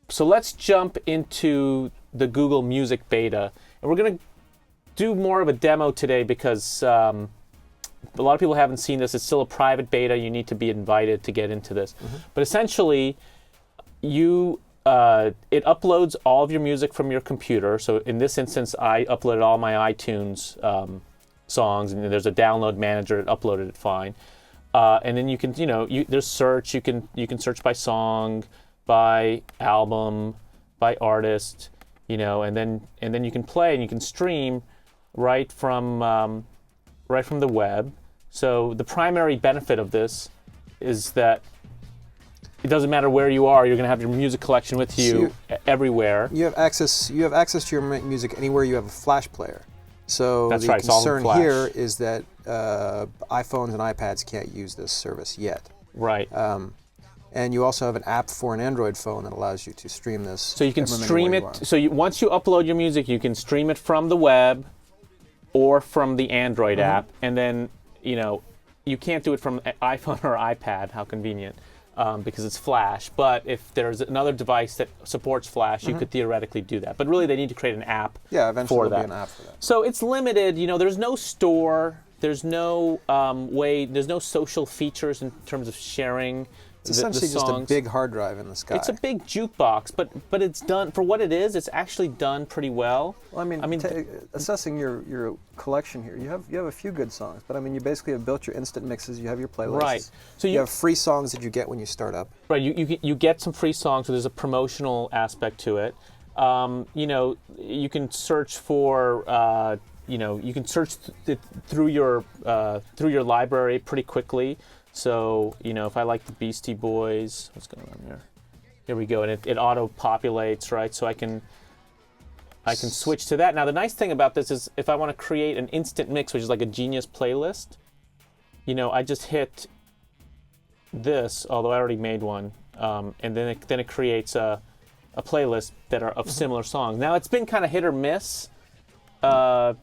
So let's jump into the Google Music beta, and we're going to do more of a demo today because a lot of people haven't seen this. It's still a private beta. You need to be invited to get into this. But essentially, it uploads all of your music from your computer. So in this instance, I uploaded all my iTunes songs, and there's a download manager. It uploaded it fine. And then you can, there's search. You can search by song, by album, by artist, and then you can play and you can stream right from the web. So the primary benefit of this is that it doesn't matter where you are; you're going to have your music collection with you everywhere. You have access to your music anywhere you have a Flash player. So That's the right, it's all in concern Flash. here is that iPhones and iPads can't use this service yet. Right. And you also have an app for an Android phone that allows you to stream this. So you can from stream anywhere it. you are. So once you upload your music, you can stream it from the web or from the Android app, and then you can't do it from iPhone or iPad. How convenient, because it's Flash. But if there's another device that supports Flash, you could theoretically do that. But really, they need to create an app. Yeah, eventually for there'll that. be an app for that. So it's limited. There's no store. There's no There's no social features in terms of sharing. It's the essentially just a songs. big hard drive in the sky. It's a big jukebox, but it's done for what it is. It's actually done pretty well. Well, assessing your collection here, you have a few good songs, but you basically have built your instant mixes. You have your playlists. Right. So you have free songs that you get when you start up. Right. You get some free songs. So there's a promotional aspect to it. You can search for. You can search through your library pretty quickly. So, if I like the Beastie Boys, what's going on here? Here we go, and it auto-populates, right? So I can switch to that. Now, the nice thing about this is if I want to create an instant mix, which is like a Genius playlist, I just hit this, although I already made one, and then it creates a playlist that are of similar songs. Now, it's been kind of hit or miss. Not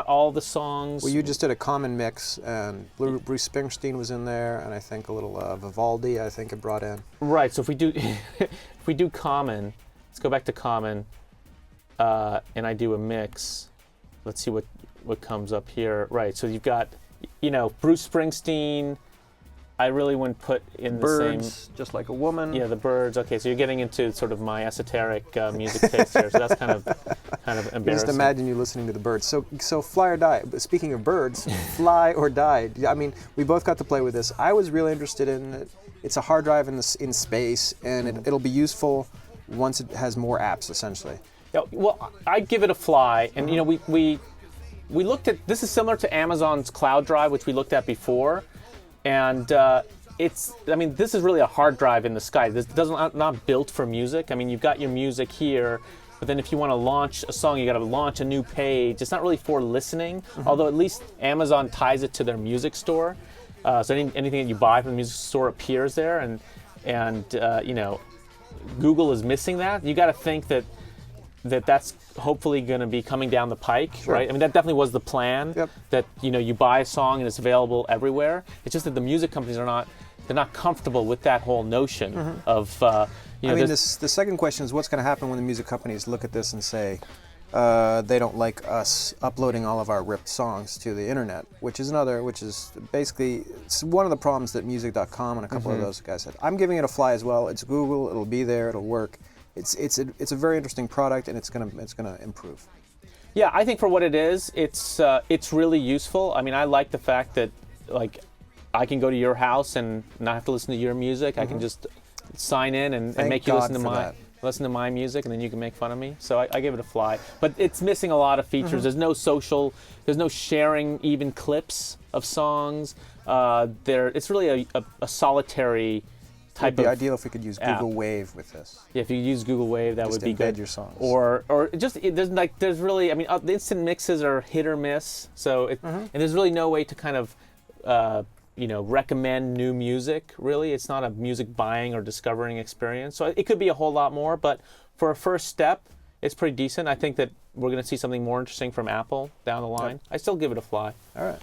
all the songs. Well, you just did a common mix, and Bruce Springsteen was in there, and I think a little Vivaldi. I think it brought in. Right. So if we do common, let's go back to common, and I do a mix. Let's see what comes up here. Right. So you've got, Bruce Springsteen. I really wouldn't put in Birds, the same. Just Like a Woman. Yeah, the Birds. Okay, so you're getting into sort of my esoteric music taste here. So that's kind of embarrassing. Just imagine you listening to the Birds. So Fly or Die. But speaking of birds, Fly or Die. We both got to play with this. I was really interested in it. It's a hard drive in space, and it'll be useful once it has more apps, essentially. Yeah, well, I'd give it a fly, and we looked at this is similar to Amazon's Cloud Drive, which we looked at before. And this is really a hard drive in the sky. This not built for music. You've got your music here, but then if you want to launch a song, you got to launch a new page. It's not really for listening, although at least Amazon ties it to their music store. So anything that you buy from the music store appears there, and Google is missing that. You got to think that's hopefully going to be coming down the pike, sure. Right? That definitely was the plan. Yep. That you buy a song and it's available everywhere. It's just that the music companies they're not comfortable with that whole notion of. The second question is what's going to happen when the music companies look at this and say they don't like us uploading all of our ripped songs to the internet, which is basically it's one of the problems that music.com and a couple of those guys had. I'm giving it a fly as well. It's Google. It'll be there. It'll work. It's a very interesting product, and it's gonna improve. Yeah, I think for what it is, it's really useful. I like the fact that I can go to your house and not have to listen to your music. I can just sign in and make you God listen to my music, and then you can make fun of me. So I give it a fly. But it's missing a lot of features. There's no sharing even clips of songs. It's really a solitary type It'd be of ideal if we could use app. Google Wave with this. Yeah, if you use Google Wave, that Just would be embed good. your songs. Or there's really the instant mixes are hit or miss. So and there's really no way to kind of recommend new music. Really, it's not a music buying or discovering experience. So it could be a whole lot more, but for a first step, it's pretty decent. I think that we're going to see something more interesting from Apple down the line. Yep. I still give it a fly. All right.